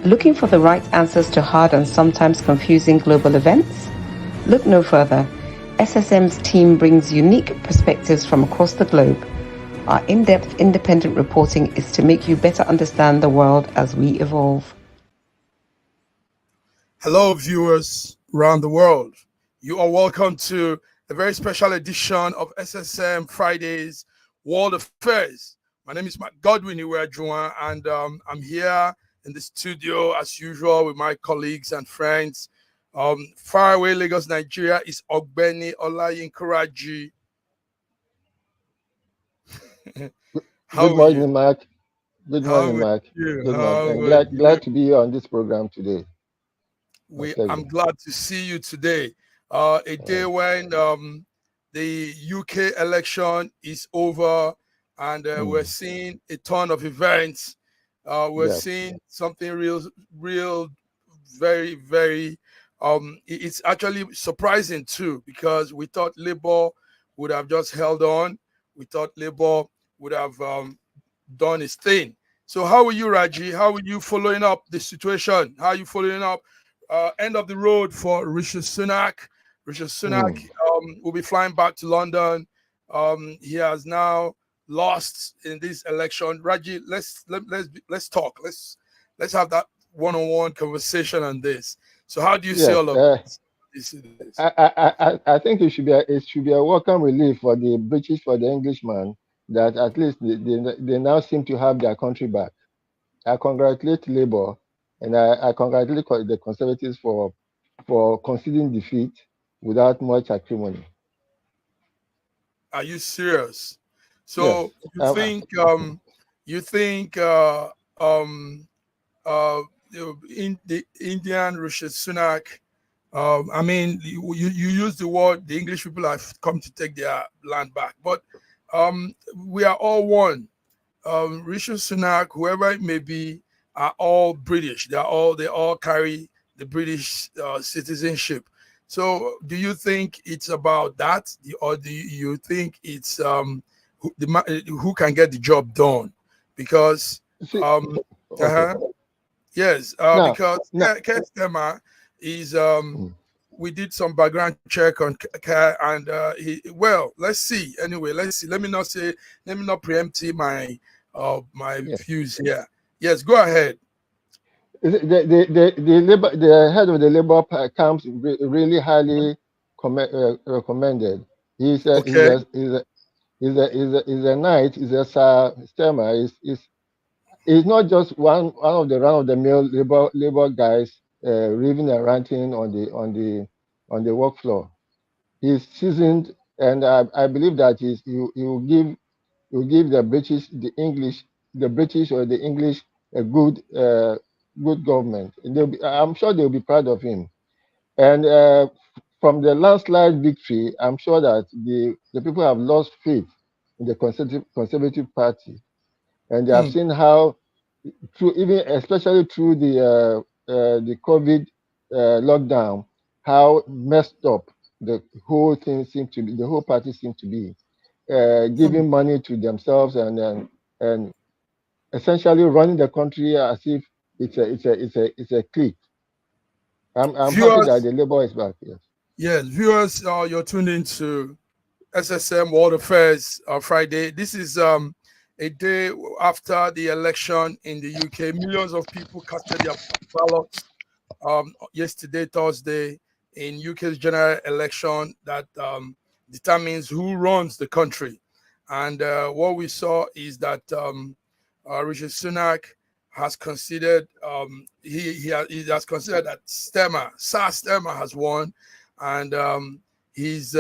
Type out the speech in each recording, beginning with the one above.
Looking for the right answers to hard and sometimes confusing global events? Look no further. SSM's team brings unique perspectives from across the globe. Our in-depth independent reporting is to make you better understand the world as we evolve. Hello, viewers around the world. You are welcome to a very special edition of SSM Fridays World Affairs. My name is Matt Godwin Iwejuwan, and I'm here in the studio as usual with my colleagues and friends. Far away Lagos, Nigeria is Ogbeni Olayinkaraji. Good morning, Mark. Good morning, Mark. Good morning. And glad to be here on this program today. I'm glad to see you today. A day when the UK election is over, and we're seeing a ton of events. We're seeing something real, very, very. It's actually surprising too, because we thought Labour would have just held on. We thought Labour would have done its thing. So how are you, Raji? How are you following up the situation? How are you following up end of the road for Rishi Sunak? Rishi Sunak will be flying back to London. He has now lost in this election. Raji, let's talk. Let's have that one-on-one conversation on this. So how do you see all of this? I think it should be a welcome relief for the British, for the Englishman, that at least they now seem to have their country back. I congratulate Labour, and I congratulate the Conservatives for conceding defeat without much acrimony. Are you serious? So yes. You think in the Indian Rishi Sunak? I mean, you use the word the English people have come to take their land back, but we are all one. Rishi Sunak, whoever it may be, are all British. They all carry the British citizenship. So, do you think it's about that, or do you think it's who can get the job done? Because yes, because Keir Starmer is we did some background check on Keir, and let's see. Anyway, let's see. Let me not preempt my views here. Yes, go ahead. The head of the Labour camp really highly recommended. He's a knight. He's a Sir Starmer. He's not just one of the run-of-the-mill Labour guys raving and ranting on the work floor. He's seasoned, and I believe that he will give the British or the English a good government. And I'm sure they'll be proud of him. And from the landslide victory, I'm sure that the people have lost faith in the Conservative Party, and they have seen how, especially through the COVID lockdown, how messed up the whole thing seemed to be. The whole party seemed to be. Giving money to themselves and essentially running the country as if it's a clique. I'm happy that the Labour is back. Yes, viewers, you're tuned into SSM World Affairs Friday. This is a day after the election in the UK. Millions of people casted their ballots yesterday, Thursday, in UK's general election that determines who runs the country. And what we saw is that Rishi Sunak has considered he has considered that Sir Starmer has won, and he's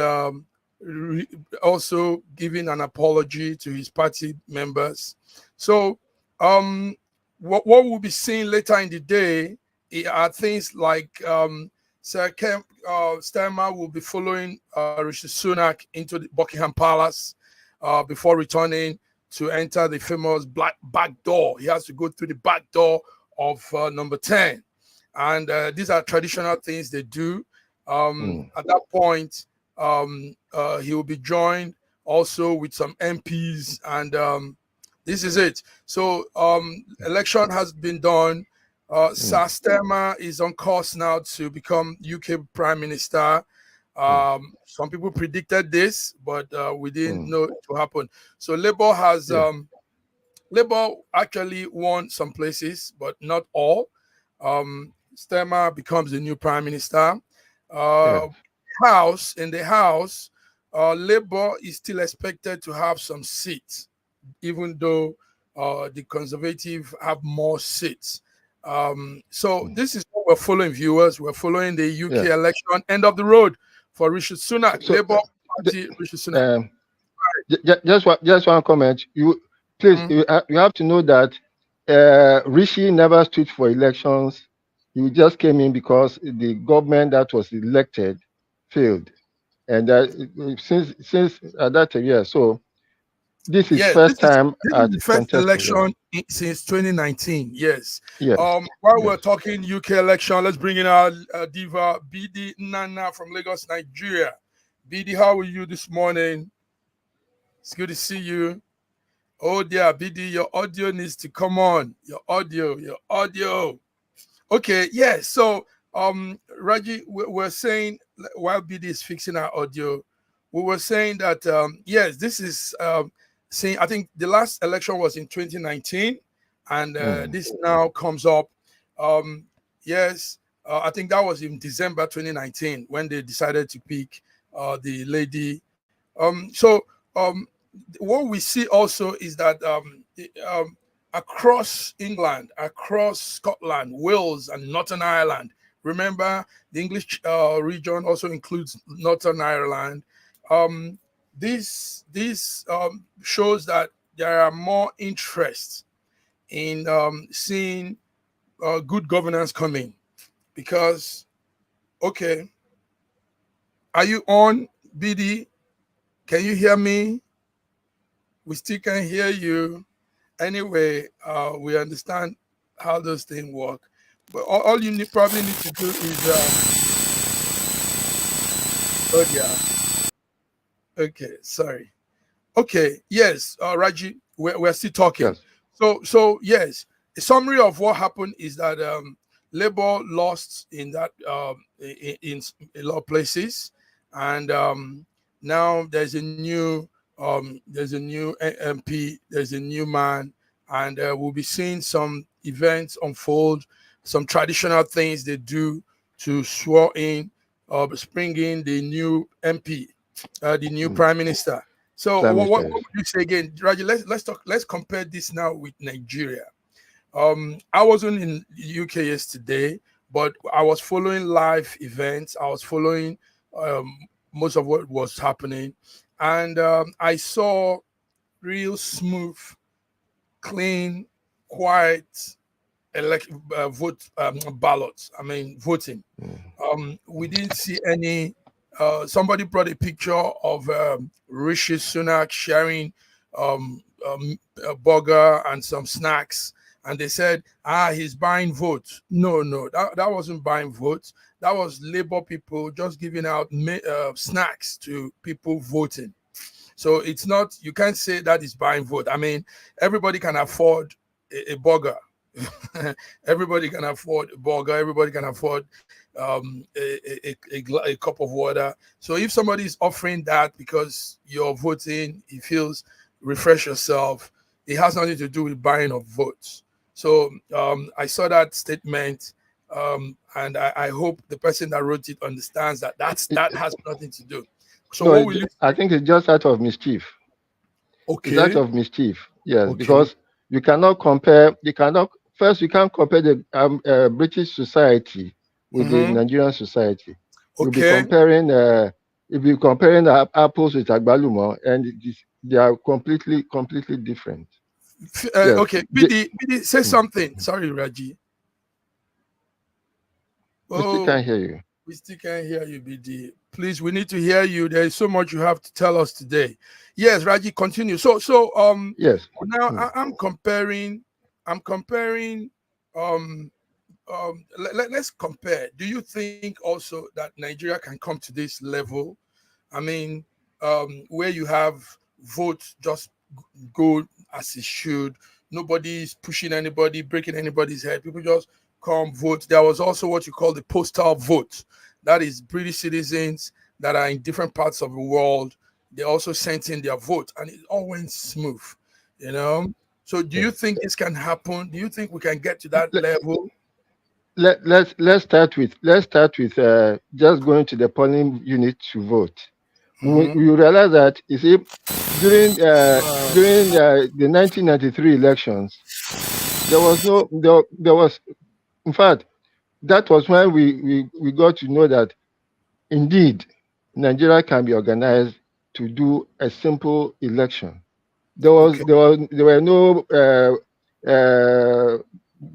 also giving an apology to his party members. So what we'll be seeing later in the day are things like Sir Starmer will be following Rishi Sunak into the Buckingham Palace before returning to enter the famous back door. He has to go through the back door of number 10. And these are traditional things they do. At that point, he will be joined also with some MPs, and this is it. So election has been done. Starmer is on course now to become UK Prime Minister. Some people predicted this, but we didn't know it will happen. So Labour has Labour actually won some places, but not all. Starmer becomes the new Prime Minister. In the House, Labour is still expected to have some seats, even though the Conservative have more seats. So this is what we're following, viewers. We're following the UK election, end of the road for Rishi Sunak, Labour Party, Rishi Sunak. Just one comment. You please, you have to know that Rishi never stood for elections. He just came in because the government that was elected failed, and since that year, so this is first time at the first election since 2019. Yes. While we're talking UK election, let's bring in our diva BD Nana from Lagos, Nigeria. BD, how are you this morning? It's good to see you. Oh dear, BD, your audio needs to come on. Your audio. Okay, yeah. So Raji, we're saying while BD is fixing our audio, we were saying that yes, this is saying I think the last election was in 2019, and this now comes up. Yes, I think that was in December 2019 when they decided to pick the lady. What we see also is that across England, across Scotland, Wales, and Northern Ireland. Remember, the English region also includes Northern Ireland. This shows that there are more interest in seeing good governance coming. Because, okay, are you on, BD? Can you hear me? We still can't hear you. Anyway, we understand how those things work. But all you probably need to do is okay, sorry. Okay, yes, Raji, we're still talking. Yes. So yes, a summary of what happened is that Labour lost in that in a lot of places, and now there's a new MP, there's a new man, and we'll be seeing some events unfold, some traditional things they do to swear in, spring in the new MP, the new Prime Minister. So what would you say again, Raji? Let's compare this now with Nigeria. I wasn't in the UK yesterday, but I was following live events. I was following most of what was happening. And I saw real smooth, clean, quiet vote ballots. I mean, voting. We didn't see any. Somebody brought a picture of Rishi Sunak sharing a burger and some snacks, and they said, he's buying votes. No, that wasn't buying votes. That was Labour people just giving out snacks to people voting. So it's not, you can't say that is buying vote. I mean, everybody can afford a burger. Everybody can afford a burger. Everybody can afford a cup of water. So if somebody is offering that because you're voting, he feels refresh yourself, it has nothing to do with buying of votes. So I saw that statement, and I hope the person that wrote it understands that that has nothing to do. So what will you? I think it's just out of mischief. Okay. It's out of mischief, yes, because you cannot compare. You can't compare the British society with the Nigerian society. You'll be comparing. If you're comparing apples with agbalumo, and they are completely different. Yes. Okay, BD, say something. Sorry, Raji. We still can't hear you. We still can't hear you, BD. Please, we need to hear you. There is so much you have to tell us today. Yes, Raji, continue. So yes. Now I'm comparing. Let's compare. Do you think also that Nigeria can come to this level? I mean, where you have votes just go as it should. Nobody's pushing anybody, breaking anybody's head. People just come vote. There was also what you call the postal vote. That is British citizens that are in different parts of the world. They also sent in their vote, and it all went smooth, you know. So do you think this can happen? Do you think we can get to that level? Let's start with just going to the polling unit to vote. We realize that, you see, during the 1993 elections, there was, in fact, that was when we got to know that indeed Nigeria can be organized to do a simple election. There were no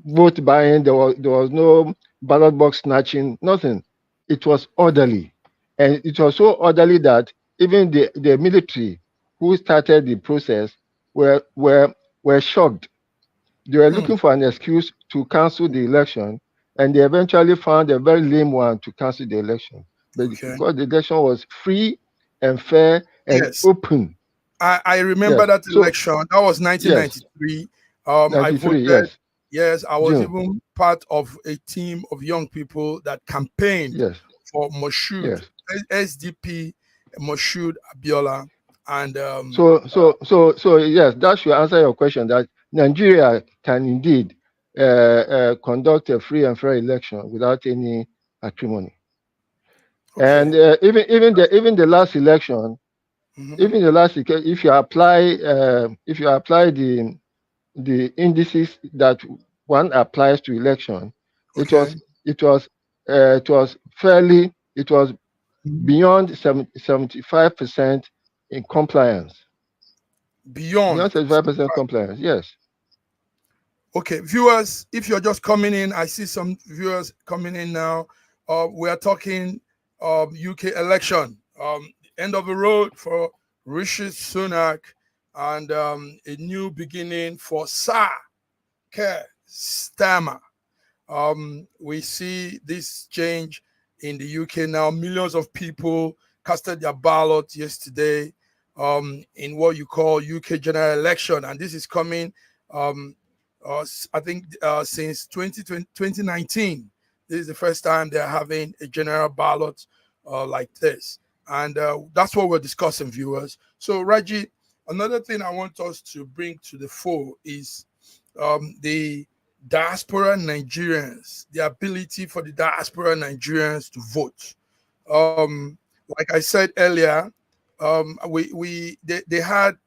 vote buying. There was no ballot box snatching. Nothing. It was orderly, and it was so orderly that even the military who started the process were shocked. They were looking for an excuse to cancel the election, and they eventually found a very lame one to cancel the election. But because the election was free and fair and open. I remember that election. That was 1993. I voted. Yes, I was even part of a team of young people that campaigned for Moshood, SDP Moshood Abiola. And so yes, that should answer your question, that Nigeria can indeed conduct a free and fair election without any acrimony. And even the last election, if you apply the indices that one applies to election, it was beyond 75% in compliance. Beyond 75% compliance, yes. Okay, viewers, if you're just coming in, I see some viewers coming in now. We are talking UK election, end of the road for Rishi Sunak, and a new beginning for Sir Keir Starmer. We see this change in the UK now. Millions of people casted their ballot yesterday in what you call UK general election, and this is coming I think since 2019. This is the first time they're having a general ballot like this, and that's what we're discussing, viewers. So Raji, another thing I want us to bring to the fore is the diaspora Nigerians, the ability for the diaspora Nigerians to vote. Like I said earlier, they had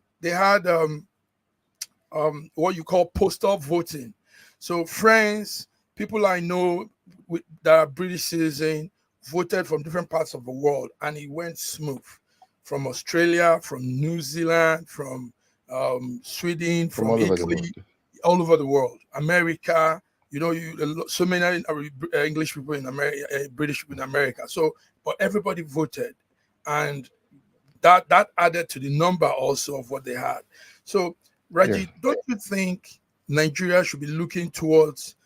what you call postal voting. So friends, people I know that are British citizens voted from different parts of the world, and it went smooth. From Australia, from New Zealand, from Sweden, from Italy, all over the world. America, you know, so many English people in America, British people in America. So, but everybody voted, and that added to the number also of what they had. So, Raji, don't you think Nigeria should be looking towards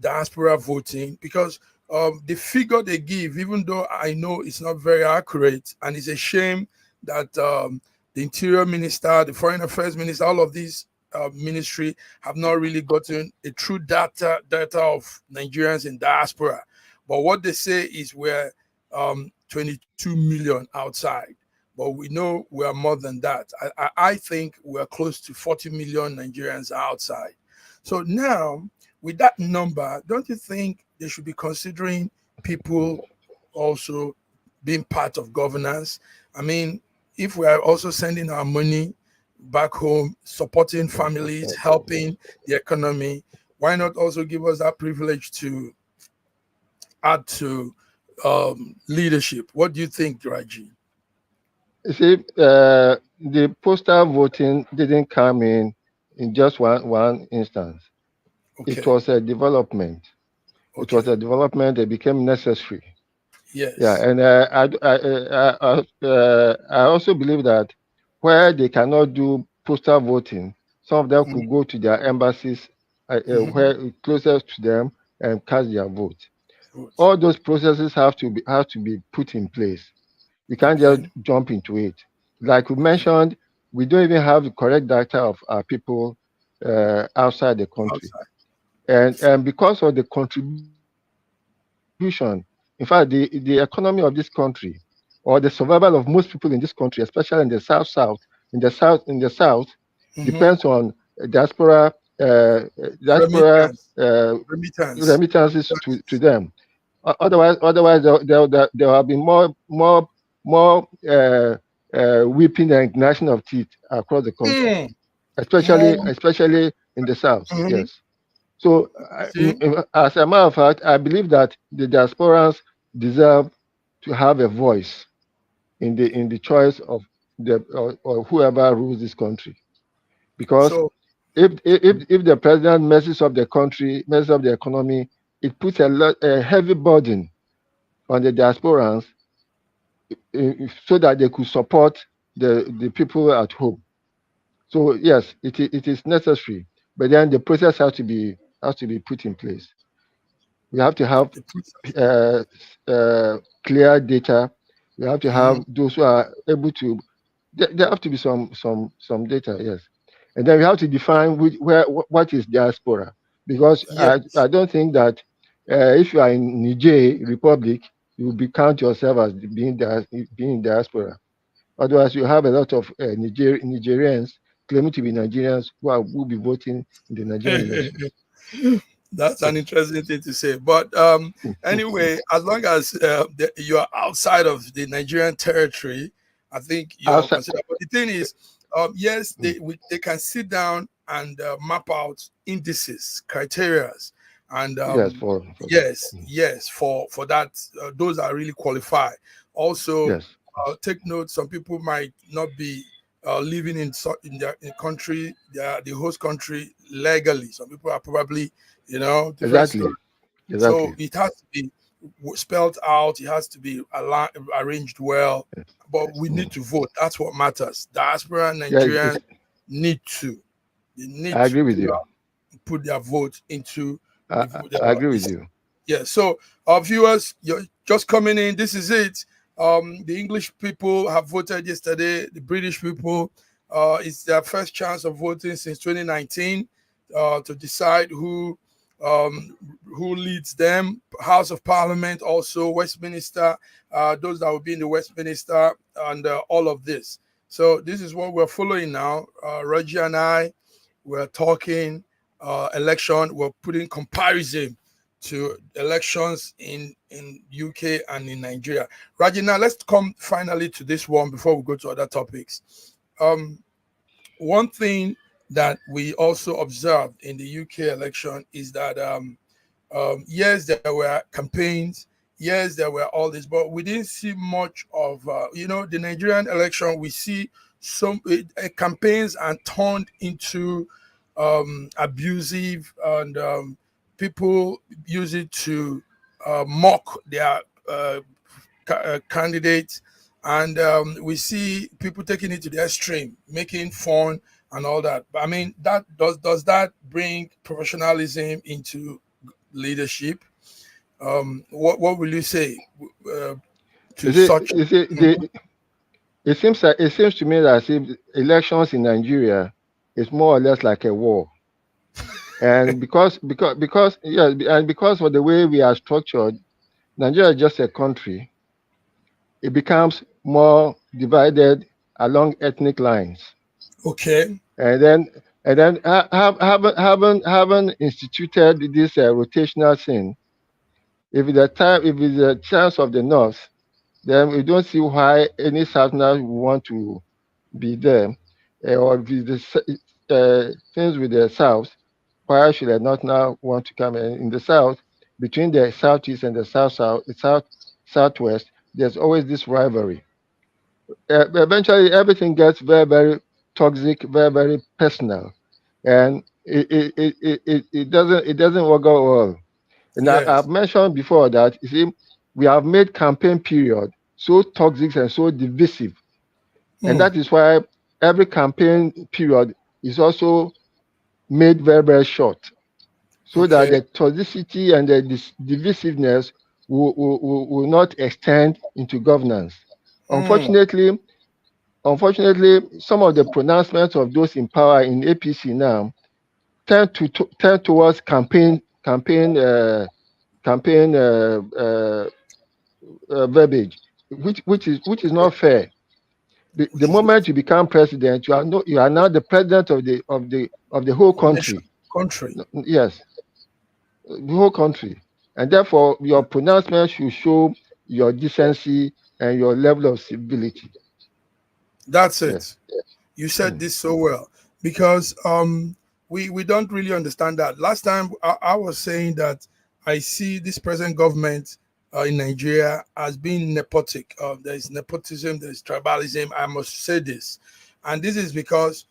diaspora voting? Because the figure they give, even though I know it's not very accurate, and it's a shame that the Interior Minister, the Foreign Affairs Minister, all of these ministry have not really gotten a true data of Nigerians in diaspora. But what they say is we're 22 million outside. But we know we are more than that. I think we're close to 40 million Nigerians outside. So now, with that number, don't you think they should be considering people also being part of governance? I mean, if we are also sending our money back home, supporting families, helping the economy, why not also give us that privilege to add to leadership? What do you think, Raji? You see, the postal voting didn't come in just one instance. Okay. It was a development. Okay. It was a development that became necessary. Yes. Yeah, and I also believe that where they cannot do postal voting, some of them could go to their embassies where closest to them and cast their vote. All those processes have to be put in place. You can't just jump into it. Like we mentioned, we don't even have the correct data of our people outside the country. and because of the contribution, in fact, the economy of this country or the survival of most people in this country, especially in the south, depends on diaspora uh, diaspora Remittance. uh, Remittance. remittances to them. Otherwise, there will be more weeping and gnashing of teeth across the country, Mm. especially More. in the south. Mhm. Yes. So, See? as a matter of fact, I believe that the diasporans deserve to have a voice in the choice of the or whoever rules this country. Because So, if the president messes up the country, messes up the economy, it puts a heavy burden on the diasporans, so that they could support the people at home. So yes, it is necessary, but then the process has to be put in place. We have to have the process. uh, clear data. We have to have Mhm. those who are able to. There have to be some data, yes, and then we have to define what is diaspora, because I Yes. don't think that if you are in Niger Republic, you will be count yourself as being in diaspora. Otherwise, you have a lot of Nigerians claiming to be Nigerians who will be voting in the Nigerian elections. That's an Yes. interesting thing to say. But anyway, as long as you are outside of the Nigerian territory, I think you're Outside, considered. But the thing is, yes, mm, they can sit down and map out indices, criterias, and yes, for that. yes, for that, those are really qualified. Also, Yes, take note. Some people might not be living in their country, the host country legally. Some people are probably, different story. exactly, So exactly. it has to be spelled out. It has to be arranged well. Yes. But we need Mm. to vote. That's what matters. Diaspora Yeah, Nigerians need to. They need I to agree with you. put their vote into I agree with you. yeah. So our viewers, you're just coming in. This is it. The English people have voted yesterday. The British people, it's their first chance of voting since 2019 to decide who leads them. House of Parliament, also Westminster, those that will be in the Westminster, and all of this. So this is what we're following now. Reggie and I, we're talking election. We're putting comparison to elections in UK and in Nigeria. Raji, now let's come finally to this one before we go to other topics. One thing that we also observed in the UK election is that yes, there were campaigns, yes, there were all this, but we didn't see much of the Nigerian election. We see some campaigns are turned into abusive, and people use it to mock their candidates, and we see people taking it to the extreme, making fun and all that. But I mean, that does that bring professionalism into leadership? What will you say to such? You see, it seems to me that as if elections in Nigeria is more or less like a war, and because of the way we are structured, Nigeria is just a country. It becomes more divided along ethnic lines, Okay. and then haven't instituted this rotational thing. If it's a chance of the north, then we don't see why any southerner would want to be there, or if it's things with the south, why should I not now want to come in the south? Between the southeast and the southwest, there's always this rivalry. Eventually everything gets very, very toxic, very, very personal, and it doesn't work out well. And I've Yes. mentioned before that, you see, we have made campaign period so toxic and so divisive, and Hmm. that is why every campaign period is also made very, very short, so that Okay. the toxicity and the divisiveness will not extend into governance. Hmm. Unfortunately, some of the pronouncements of those in power in APC now tend towards campaign verbiage, which is not fair. The moment you become president, you are now the president of the whole country. Yes, the whole country, and therefore your pronouncement should show your decency and your level of civility. That's it. Yes. You said this so well, because we don't really understand that. Last time I was saying that I see this present government in Nigeria as being nepotic. There's nepotism, there's tribalism. I must say this. And this is because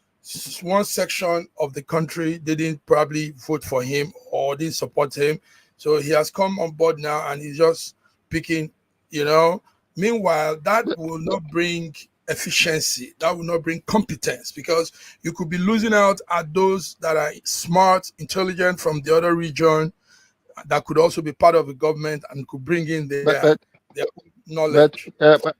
one section of the country didn't probably vote for him or didn't support him. So he has come on board now and he's just picking, Meanwhile, that will not bring efficiency, that will not bring competence, because you could be losing out at those that are smart, intelligent from the other region that could also be part of the government and could bring in their knowledge. But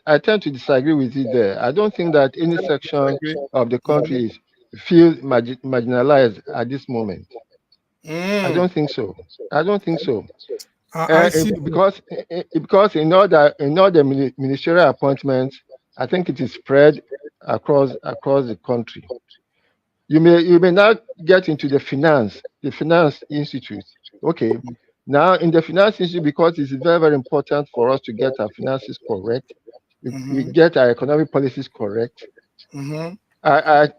I tend to disagree with you there. I don't think that any section of the country feels marginalized at this moment. I don't think so. Because in all the ministerial appointments, I think it is spread across the country. You may not get into the finance institute. Okay. Now in the finance institute, because it's very, very important for us to get our finances correct, we get our economic policies correct. I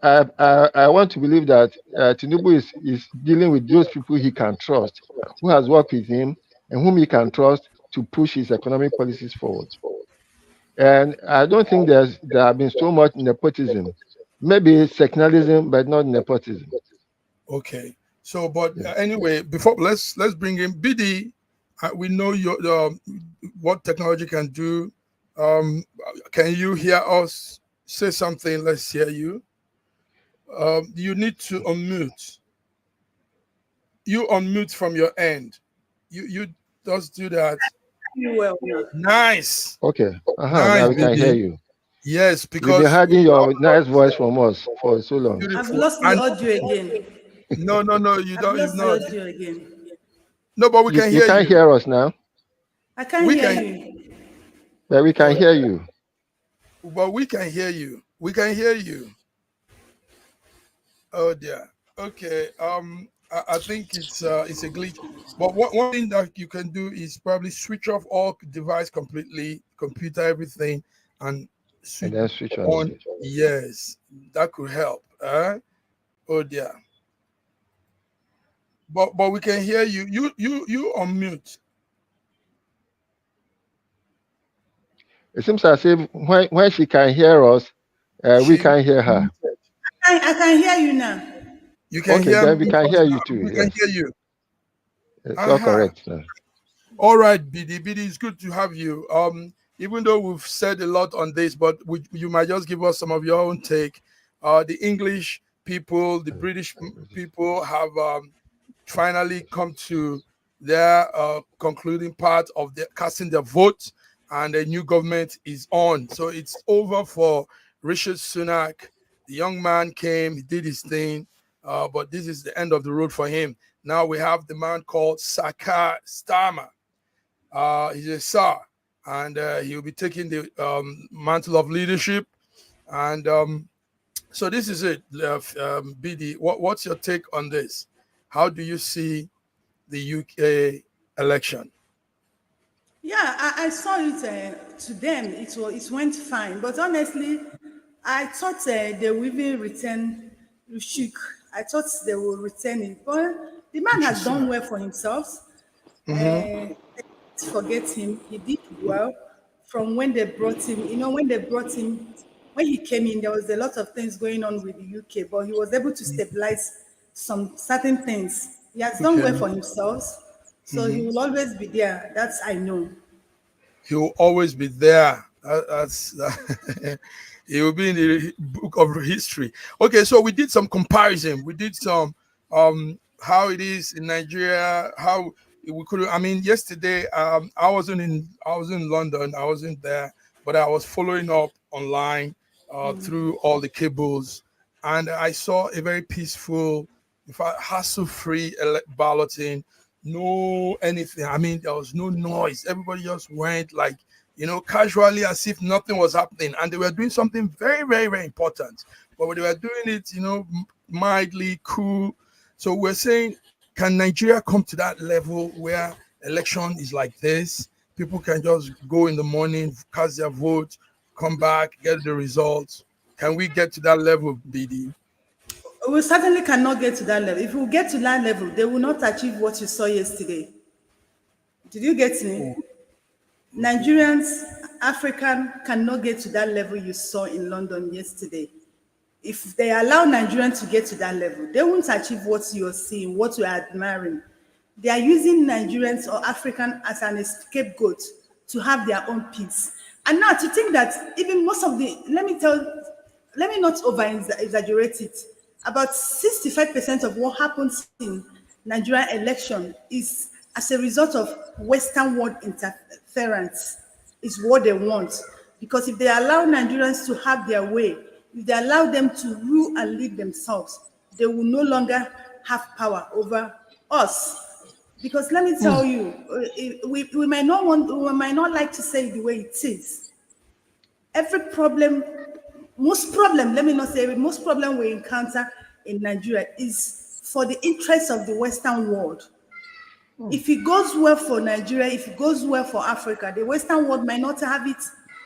want to believe that Tinubu is dealing with those people he can trust, who has worked with him and whom he can trust to push his economic policies forward. And I don't think there have been so much nepotism. Maybe sectionalism, but not nepotism. Okay. So, but anyway, before let's bring in BD. We know what technology can do. Can you hear us? Say something. Let's hear you. You need to unmute. You unmute from your end. You just do that. Well, nice. Okay. Now we can hear you. Yes, because you've been hiding your nice voice from us for so long. Beautiful. I've lost the audio again. No, you don't. I've lost the audio again. No, but we can hear you. You can't hear us now. I can't hear you. But we can hear you. But we can hear you. We can hear you. Oh dear. Okay. I think it's a glitch. But one thing that you can do is probably switch off all device completely, computer, everything, and switch on. Yes, that could help. Oh dear. But we can hear you. You unmute. It seems as if when she can hear us, we can hear her. I can hear you now. You can hear me. Then we can hear you too. We can hear you. It's all correct now. All right, BD, it's good to have you. Even though we've said a lot on this, but you might just give us some of your own take. The English people, the British people have finally come to their concluding part of casting their vote, and a new government is on. So it's over for Rishi Sunak. The young man came, he did his thing, but this is the end of the road for him. Now we have the man called Saka Starmer. He's a Sir, and he'll be taking the mantle of leadership. And so this is it, BD. What's your take on this? How do you see the UK election? Yeah, I saw it. To them, it went fine. But honestly, I thought they will even return Lushik. I thought they will return it. But the man has done well for himself. Forget him. He did well from when they brought him. When he came in, there was a lot of things going on with the UK, but he was able to stabilize some certain things. He has done well for himself. So he will always be there. That's I know. He will always be there. He will be in the book of history. Okay, so we did some comparison. We did some how it is in Nigeria. How we could. I mean, yesterday I wasn't in London. I wasn't there, but I was following up online through all the cables, and I saw a very peaceful in fact, hassle-free balloting, no anything. I mean, there was no noise. Everybody just went like, casually as if nothing was happening. And they were doing something very, very, very important. But they were doing it, mildly, cool. So we're saying, can Nigeria come to that level where election is like this? People can just go in the morning, cast their vote, come back, get the results. Can we get to that level, BD? We certainly cannot get to that level. If we get to that level, they will not achieve what you saw yesterday. Did you get me? Nigerians, African cannot get to that level you saw in London yesterday. If they allow Nigerians to get to that level, they won't achieve what you're seeing, what you're admiring. They are using Nigerians or African as an scapegoat to have their own peace. And now to think that even most of the, let me not over-exaggerate it, about 65% of what happens in Nigerian election is as a result of Western world interference, is what they want. Because if they allow Nigerians to have their way, if they allow them to rule and lead themselves, they will no longer have power over us. Because let me tell you, we might not like to say it the way it is. Every problem, most problem we encounter in Nigeria is for the interests of the Western world. If it goes well for Nigeria, if it goes well for Africa, the Western world might not have it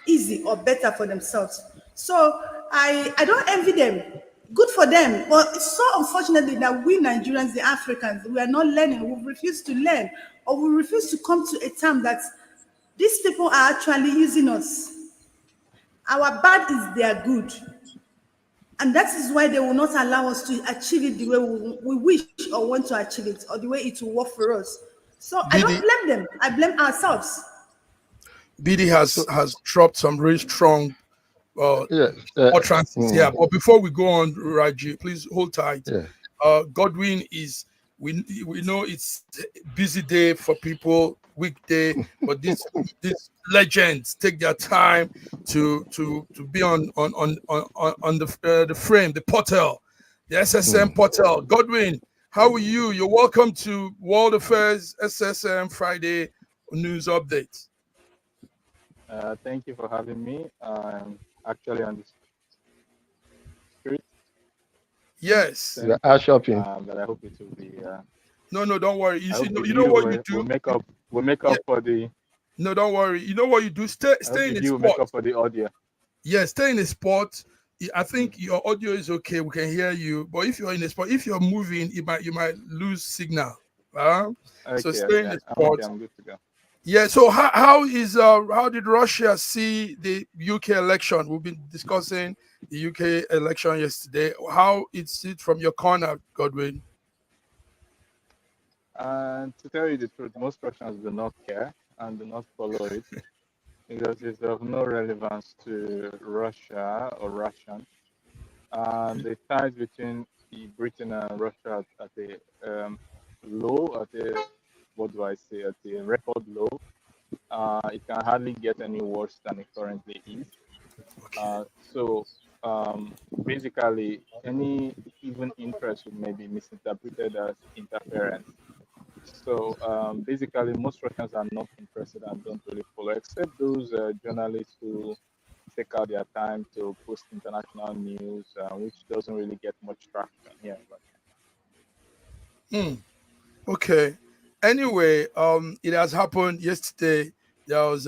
easy or better for themselves. So I don't envy them. Good for them. But it's so unfortunately that we Nigerians, the Africans, we are not learning. We refuse to learn, or we refuse to come to a term that these people are actually using us. Our bad is their good. And that is why they will not allow us to achieve it the way we wish or want to achieve it, or the way it will work for us. So I don't blame them. I blame ourselves. BD has dropped some really strong utterances here. But before we go on, Raji, please hold tight. Godwin is, we know it's a busy day for people, weekday, but these legends take their time to be on the frame, the portal, the SSM portal. Godwin, how are you? You're welcome to World Affairs SSM Friday News Update. Thank you for having me. I'm actually on the street. Yes. We are shopping. But I hope it will be. No, don't worry. You know what you do. We'll make up for the. No, don't worry. You know what you do. Stay in the spot. Make up for the audio. Yeah, stay in the spot. I think your audio is okay. We can hear you. But if you're in the spot, if you're moving, you might lose signal. Okay, so stay in the spot. Okay, I'm good to go. Yeah. So how did Russia see the UK election? We've been discussing the UK election yesterday. How is it from your corner, Godwin? To tell you the truth, most Russians do not care and do not follow it because it's of no relevance to Russia or Russian. The ties between Britain and Russia at a low, at a record low. It can hardly get any worse than it currently is. So basically, any even interest may be misinterpreted as interference. So basically, most Russians are not interested and don't really follow, except those journalists who take out their time to post international news, which doesn't really get much traction here. Okay. Anyway, it has happened yesterday. There was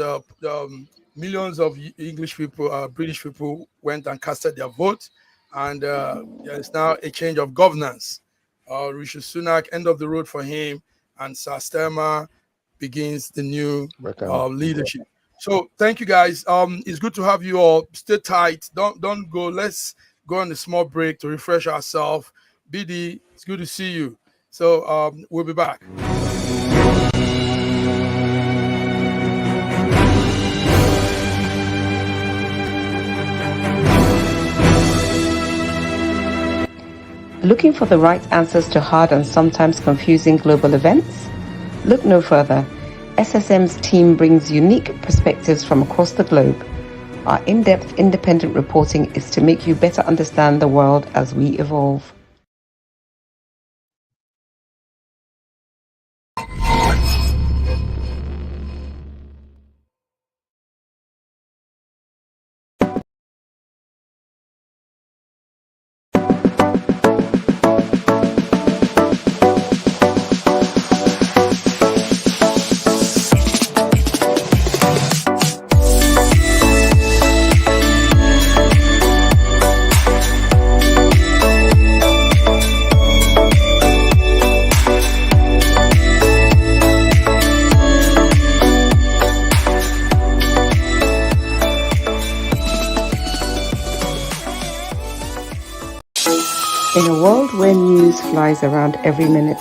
millions of English people, British people went and casted their vote, and there is now a change of governance. Rishi Sunak, end of the road for him, and Sir Starmer begins the new leadership. So thank you guys. It's good to have you all. Stay tight. Don't go. Let's go on a small break to refresh ourselves. BD, it's good to see you. So we'll be back. Looking for the right answers to hard and sometimes confusing global events? Look no further. SSM's team brings unique perspectives from across the globe. Our in-depth independent reporting is to make you better understand the world as we evolve. where news flies around every minute,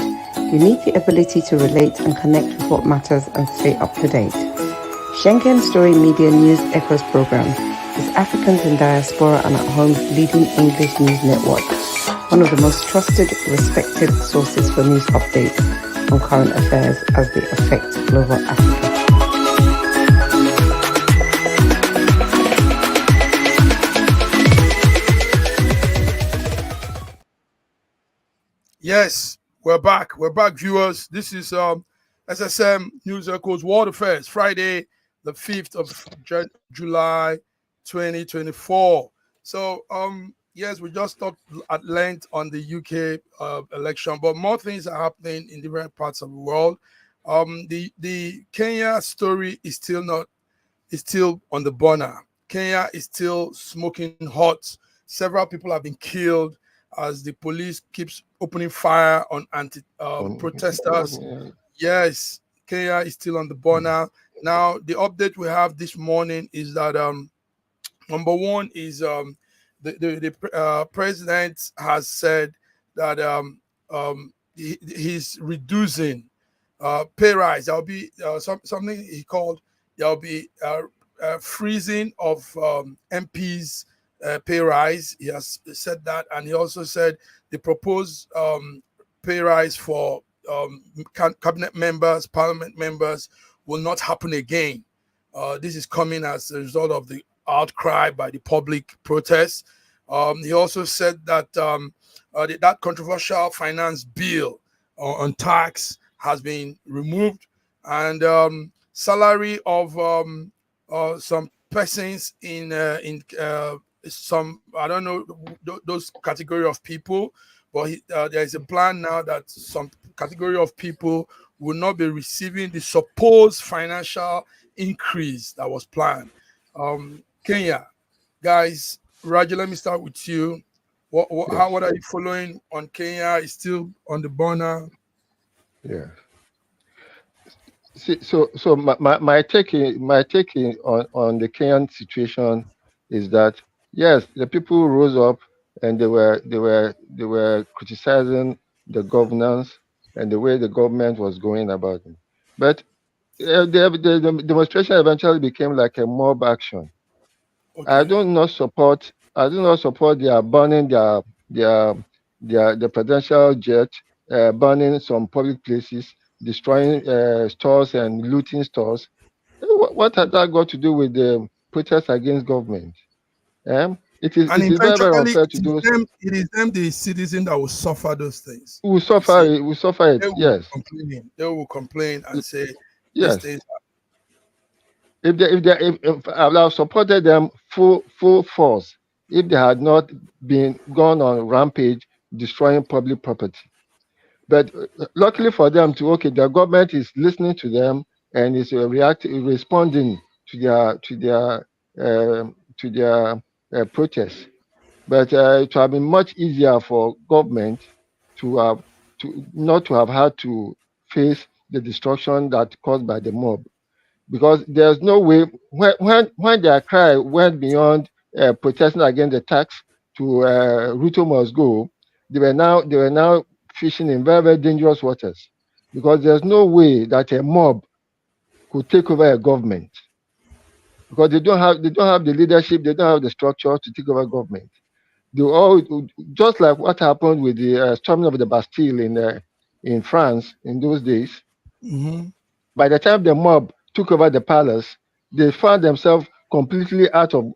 you need the ability to relate and connect with what matters and stay up to date. Schengen Story Media News Echoes program is Africans in Diaspora and at Home's leading English news network, one of the most trusted, respected sources for news updates on current affairs as they affect global Africa. Yes, we're back. We're back, viewers. This is SSM News Echoes World Affairs, Friday, the 5th of July, 2024. So, yes, we just talked at length on the UK election, but more things are happening in different parts of the world. The Kenya story is still on the burner. Kenya is still smoking hot. Several people have been killed as the police keeps opening fire on protesters. Yes, Kenya is still on the burner. Now, the update we have this morning is that number one is the president has said that he's reducing pay rise. There'll be something he called there'll be freezing of MPs pay rise. He has said that, and he also said the proposed pay rise for cabinet members, parliament members will not happen again. This is coming as a result of the outcry by the public protests. He also said that that controversial finance bill on tax has been removed, and salary of some persons in some, I don't know, those category of people, but there is a plan now that some category of people will not be receiving the supposed financial increase that was planned. Kenya, guys, Raja, let me start with you. What are you following on Kenya? Is still on the burner? Yeah. See, so my take on the Kenyan situation is that yes, the people rose up and they were criticizing the governance and the way the government was going about it, but the demonstration eventually became like a mob action. Okay. I do not support their burning their presidential jet, burning some public places, destroying stores and looting stores. What has that got to do with the protest against government? It is very, very unfair to do. It is them, the citizen, that will suffer those things. We suffer it. We suffer it. Yes. They will complain and say, yes. If I would have supported them full force, if they had not been gone on rampage destroying public property. But luckily for them, the government is listening to them and is responding to their protests. But it would have been much easier for government to not to have had to face the destruction that caused by the mob, because there's no way when their cry went beyond protesting against the tax to Ruto must go, they were now fishing in very, very dangerous waters, because there's no way that a mob could take over a government, because they don't have the leadership, they don't have the structure to take over government. They all, just like what happened with the storming of the Bastille in France in those days. Mm-hmm. By the time the mob took over the palace, they found themselves completely out of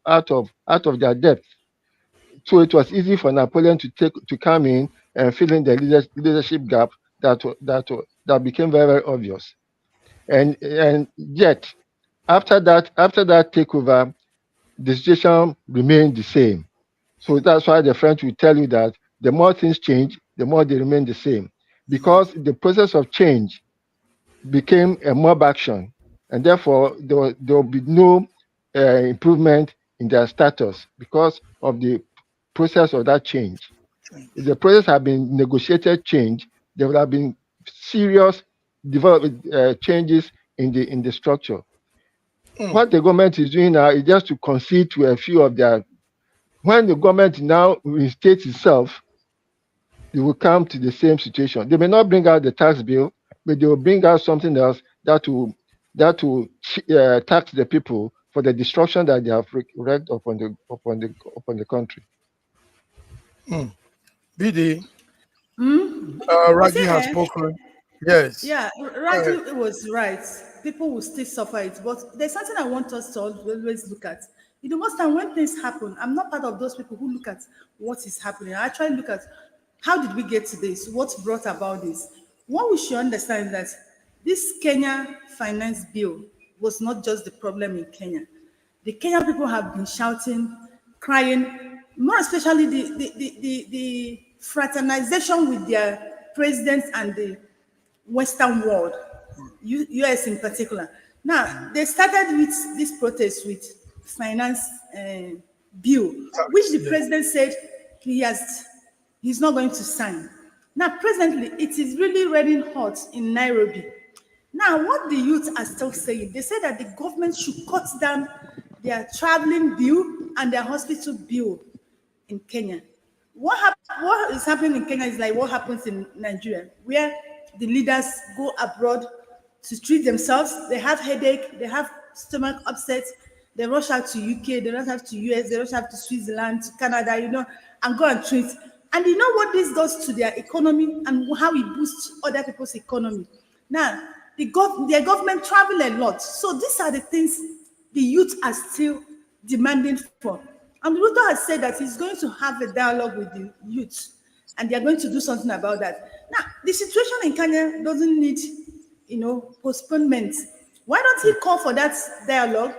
their depth. So it was easy for Napoleon to come in and fill in the leadership gap that became very, very obvious. And yet, after that takeover, the situation remained the same. So that's why the French will tell you that the more things change, the more they remain the same, because the process of change became a mob action, and therefore there will be no improvement in their status because of the process of that change. If the process had been negotiated change, there would have been serious changes in the structure. What the government is doing now is just to concede to a few of their. When the government now reinstates itself, they will come to the same situation. They may not bring out the tax bill, but they will bring out something else that will tax the people for the destruction that they have wreaked upon the country. BD, You Raji see, has spoken. Yes. yeah, Raju was right. People will still suffer it, but there's something I want us to always look at. Most time when things happen, I'm not part of those people who look at what is happening. I try to look at how did we get to this? What brought about this? What we should understand is that this Kenya finance bill was not just the problem in Kenya. The Kenyan people have been shouting, crying, more especially the fraternization with their presidents and the Western world, US in particular. Now, they started with this protest with finance bill, which the president said he's not going to sign. Now, presently, it is really running hot in Nairobi. Now, what the youth are still saying, they say that the government should cut down their traveling bill and their hospital bill in Kenya. What is happening in Kenya is like what happens in Nigeria, where the leaders go abroad to treat themselves. They have headache, they have stomach upset, they rush out to UK, they rush out to US, they rush out to Switzerland, to Canada, and go and treat. And you know what this does to their economy and how it boosts other people's economy. Now, their government travel a lot. So these are the things the youth are still demanding for. And Ruto has said that he's going to have a dialogue with the youth, and they're going to do something about that. Now, the situation in Kenya doesn't need, postponement. Why don't he call for that dialogue?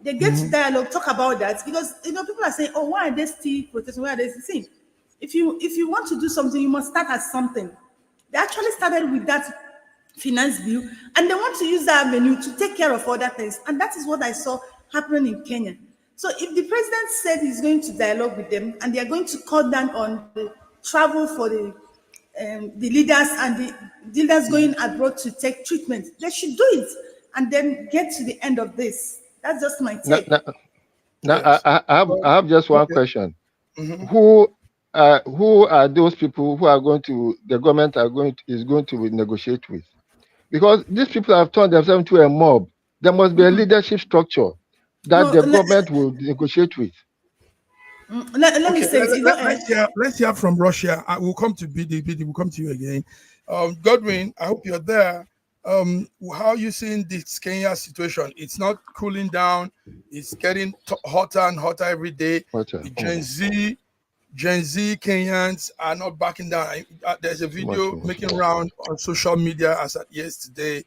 They get to dialogue, talk about that, because people are saying, "Oh, why are they still protesting? Why are they still?" If you want to do something, you must start at something. They actually started with that finance bill, and they want to use that avenue to take care of other things, and that is what I saw happening in Kenya. So if the president said he's going to dialogue with them and they are going to cut down on the travel for the leaders and the leaders going abroad to take treatment, they should do it and then get to the end of this. That's just my take. Now, Yes. I have just one question. Who are those people who are going to the government is going to negotiate with? Because these people have turned themselves into a mob. There must be a leadership structure that the government will negotiate with. Let me say let's hear from Russia. I will come to BD. BD will come to you again. Godwin, I hope you're there. How are you seeing this Kenya situation? It's not cooling down. It's getting hotter and hotter every day. The Gen Z Kenyans are not backing down. There's a video making round on social media as at yesterday.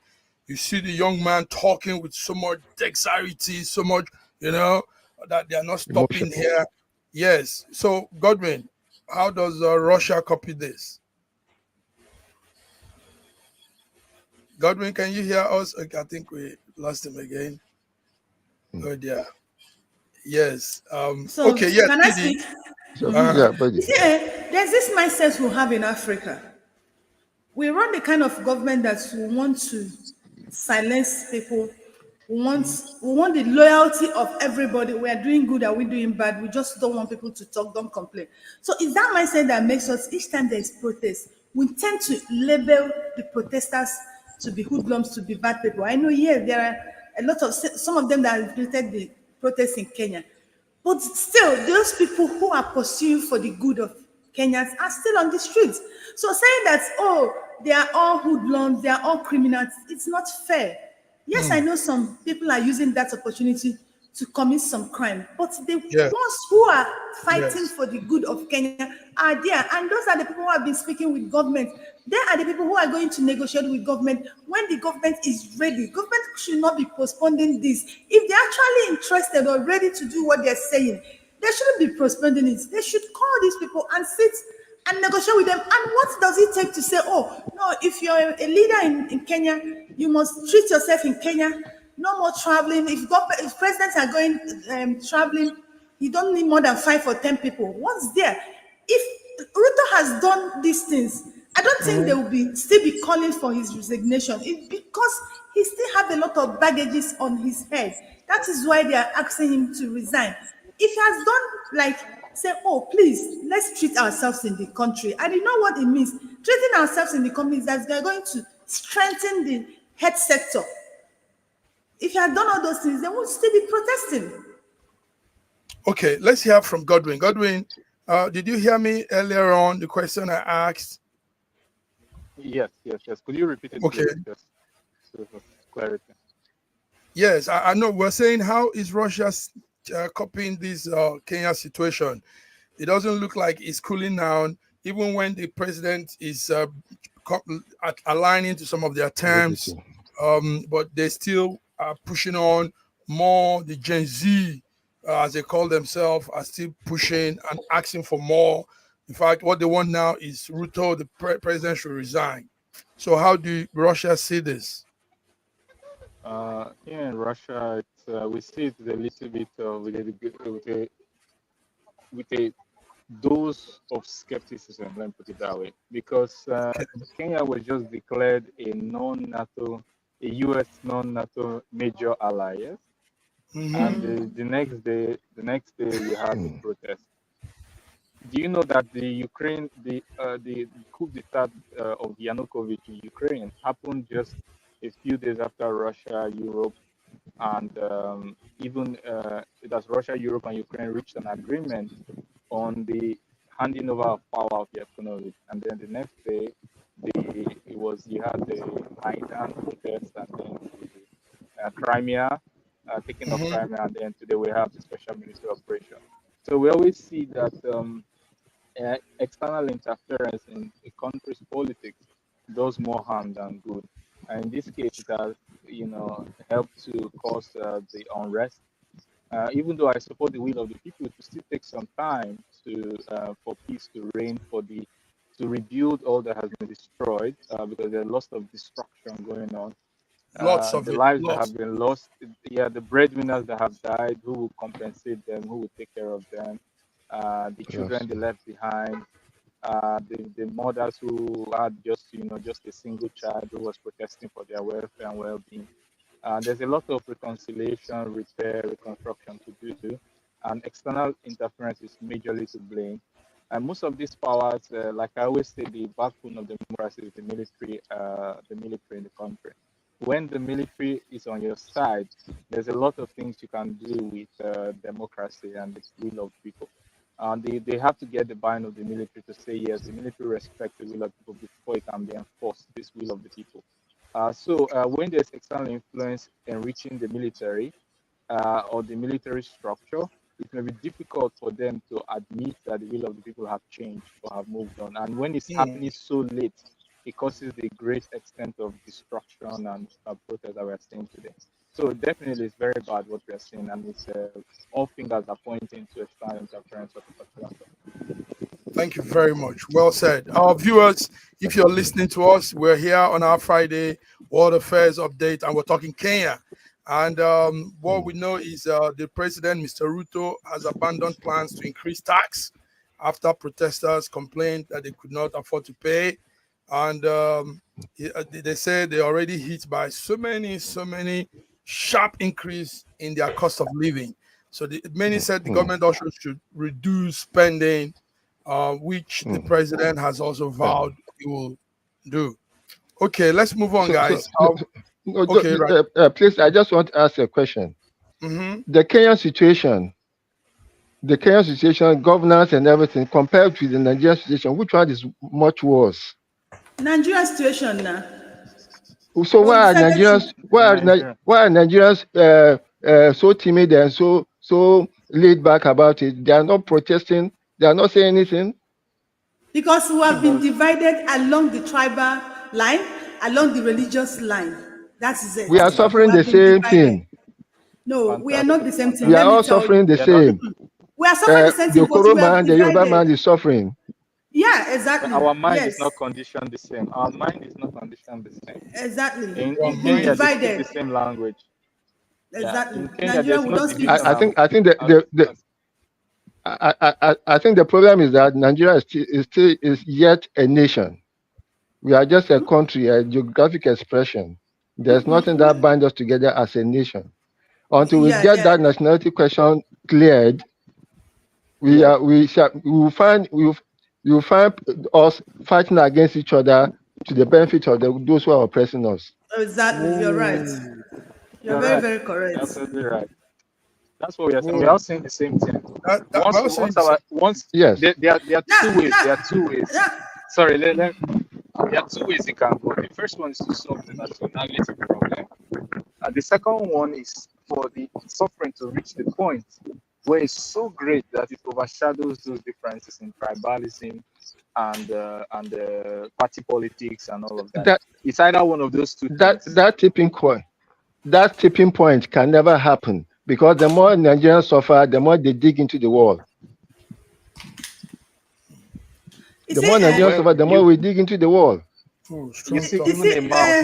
You see the young man talking with so much dexterity, so much, that they are not stopping here. Yes. So, Godwin, how does Russia copy this? Godwin, can you hear us? Okay, I think we lost him again. Oh, dear. Yes. Okay, yes. Can I speak? Yeah, but there's this mindset we have in Africa. We run the kind of government that we want to silence people. We want the loyalty of everybody. We are doing good, are we doing bad? We just don't want people to talk, don't complain. So it's that mindset that makes us, each time there's protest, we tend to label the protesters to be hoodlums, to be bad people. I know there are a lot of, some of them that have created the protests in Kenya. But still, those people who are pursuing for the good of Kenyans are still on the streets. So saying that, they are all hoodlums, they are all criminals, it's not fair. Yes, I know some people are using that opportunity to commit some crime, but the ones who are fighting for the good of Kenya are there. And those are the people who have been speaking with government. They are the people who are going to negotiate with government when the government is ready. Government should not be postponing this. If they're actually interested or ready to do what they're saying, they shouldn't be postponing it. They should call these people and sit and negotiate with them. And what does it take to say, no, if you're a leader in Kenya, you must treat yourself in Kenya. No more traveling. If presidents are going traveling, you don't need more than 5 or 10 people. What's there? If Ruto has done these things, I don't think they will still be calling for his resignation. It's because he still has a lot of baggages on his head. That is why they are asking him to resign. If he has done like say, oh, please, let's treat ourselves in the country. And you know what it means? Treating ourselves in the country is that they're going to strengthen the health sector. If you had done all those things, they would still be protesting. Okay, let's hear from Godwin. Godwin, did you hear me earlier on, the question I asked? Yes. Could you repeat it, okay, please, just for clarity? Yes, I know. We're saying, how is Russia copying this Kenya situation? It doesn't look like it's cooling down, even when the president is aligning to some of their terms, but they still are pushing on more. The Gen Z, as they call themselves, are still pushing and asking for more. In fact, what they want now is Ruto, the president, should resign. So how do Russia see this? Here in Russia, we see it a little bit with a dose of skepticism, let me put it that way, because Kenya was just declared a non-NATO, a U.S. non-NATO major ally, yes? And the next day we had the protest. Do you know that the coup d'etat of Yanukovych in Ukraine happened just a few days after Russia, Europe, and even that Russia, Europe, and Ukraine reached an agreement on the handing over of power of Yanukovych, and then the next day, you had the Maidan protest, and then the Crimea, taking of Crimea, and then today we have the special military operation. So we always see that external interference in a country's politics does more harm than good. And in this case, it has, helped to cause the unrest. Even though I support the will of the people, to still take some time for peace to reign, to rebuild all that has been destroyed, because there's lots of destruction going on. The lives that have been lost, the breadwinners that have died, who will compensate them, who will take care of them, the children they left behind, the mothers who had just a single child who was protesting for their welfare and well-being. There's a lot of reconciliation, repair, reconstruction to do, and external interference is majorly to blame. And most of these powers, like I always say, the backbone of democracy is the military in the country. When the military is on your side, there's a lot of things you can do with democracy and the will of people. They have to get the buy-in of the military to say, yes, the military respects the will of people before it can be enforced, this will of the people. So when there's external influence enriching the military or the military structure, it may be difficult for them to admit that the will of the people have changed or have moved on. And when it's happening so late, it causes the great extent of destruction and protest that we're seeing today. So definitely it's very bad what we're seeing, and it's all fingers are pointing to external interference of the particular. Thank you very much. Well said. Our viewers, if you're listening to us, we're here on our Friday World Affairs Update, and we're talking Kenya. And what we know is the president, Mr. Ruto, has abandoned plans to increase tax after protesters complained that they could not afford to pay. And they say they're already hit by so many sharp increase in their cost of living. So many said the government also should reduce spending, which the president has also vowed he will do. Okay, let's move on, guys. Please, I just want to ask a question. The Kenyan situation, governance and everything, compared to the Nigerian situation, which one is much worse? Nigerian situation now. So why are Nigerians so timid and so laid back about it? They are not protesting. They are not saying anything. Because we have been divided along the tribal line, along the religious line. That is it. We are suffering the same thing. No, we are not the same thing. We are all suffering the same. We are suffering the same thing. The Koro man, the Yoruba man is suffering. Yeah, exactly. But our mind is not conditioned the same. Our mind is not conditioned the same. Exactly. In Kenya, they speak the same language. Exactly. In Kenya, there's no division. I think the problem is that Nigeria is yet a nation. We are just a country, a geographic expression. There's nothing that binds us together as a nation. Until we get that nationality question cleared, will find us fighting against each other to the benefit of those who are oppressing us. Exactly, you're right. You're very, right. very correct. Absolutely right. That's what we are saying. We are all saying the same thing. Yes. There are two ways. There are two ways. Sorry, there are two ways it can go. The first one is to solve the nationality problem. And the second one is for the suffering to reach the point where it's so great that it overshadows those differences in tribalism and party politics and all of that. It's either one of those two things. That tipping point can never happen, because the more Nigerians suffer, the more they dig into the wall. The more Nigerians suffer, the more we dig into the wall. You see,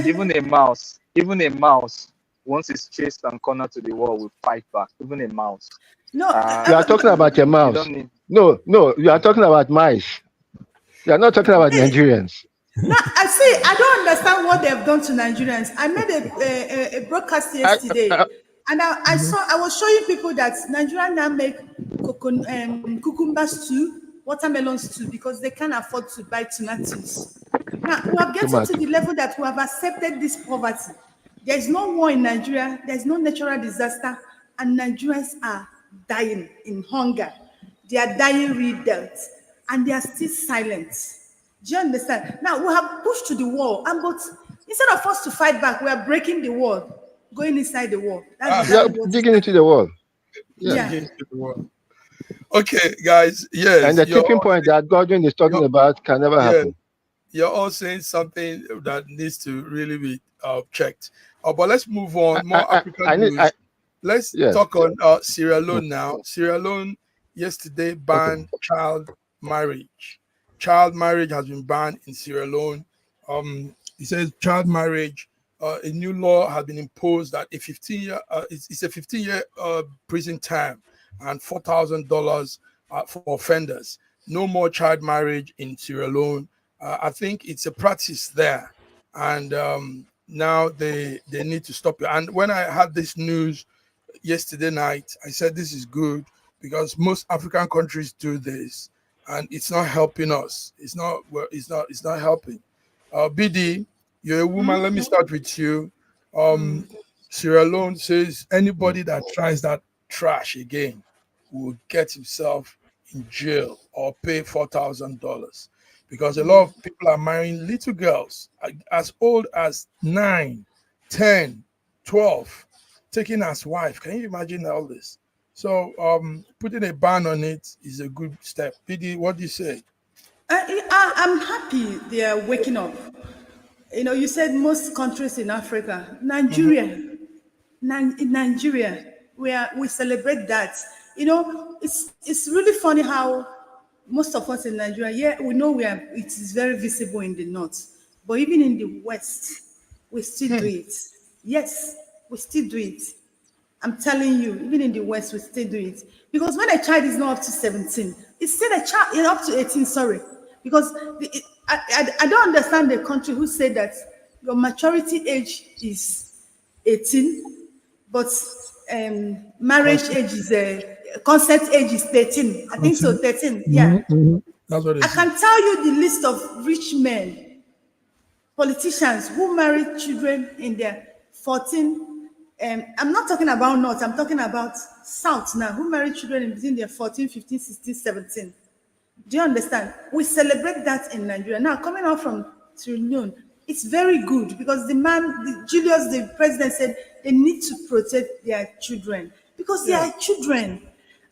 even a mouse, once it's chased and cornered to the wall, will fight back. Even a mouse. No, you are talking about a mouse. No, you are talking about mice. You are not talking about Nigerians. No, I don't understand what they have done to Nigerians. I made a broadcast yesterday, and I was showing people that Nigerians now make cucumber stew, watermelon stew, because they can't afford to buy tomatoes. Now we have getting to the level that we have accepted this poverty. There is no war in Nigeria. There is no natural disaster, and Nigerians are dying in hunger. They are dying real death, and they are still silent. Do you understand? Now we have pushed to the wall, and but instead of us to fight back, we are breaking the wall, going inside the wall. That's digging into the wall. Yeah. Okay, guys. Yes. And the tipping point that Godwin is talking about can never happen. You're all saying something that needs to really be checked. But let's move on. More African news. Let's talk on Sierra Leone now. Sierra Leone yesterday banned child marriage. Child marriage has been banned in Sierra Leone. It says child marriage. A new law has been imposed that it's a 15-year prison term and $4,000 for offenders. No more child marriage in Sierra Leone. I think it's a practice there, and now they need to stop it. And when I had this news yesterday night, I said this is good, because most African countries do this, and it's not helping us. It's not helping. BD, you're a woman. Let me start with you. Sierra Leone says anybody that tries that trash again will get himself in jail or pay $4,000, because a lot of people are marrying little girls as old as 9, 10, 12, taking as wife. Can you imagine all this? So putting a ban on it is a good step. PD, what do you say? I'm happy they are waking up. You know, you said most countries in Africa, Nigeria, Nigeria, we celebrate that. You know, it's really funny how most of us in Nigeria, we know it is very visible in the north, but even in the west, we still do it. Yes, we still do it. I'm telling you, even in the west, we still do it. Because when a child is not up to 17, it's still a child, up to 18, sorry. Because I don't understand the country who say that your maturity age is 18, but marriage age is consent age is 13. I think so, 13. Yeah. That's what I can tell you the list of rich men, politicians who married children in their 14. I'm not talking about North, I'm talking about South now, who married children in between their 14, 15, 16, 17. Do you understand? We celebrate that in Nigeria. Now, coming out from Sierra Leone, it's very good, because Julius, the president, said they need to protect their children, because they are children.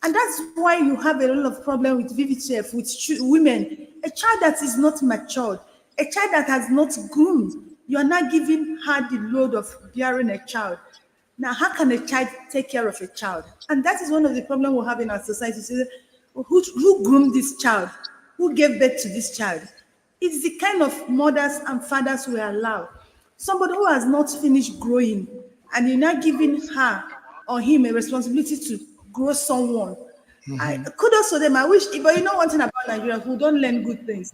And that's why you have a lot of problem with VVTF, with women. A child that is not matured, a child that has not groomed, you are not giving her the load of bearing a child. Now, how can a child take care of a child? And that is one of the problems we have in our society. So, who groomed this child? Who gave birth to this child? It's the kind of mothers and fathers we allow. Somebody who has not finished growing, and you're not giving her or him a responsibility to grow someone. Kudos to them. I wish, but you know one thing about Nigeria, who don't learn good things,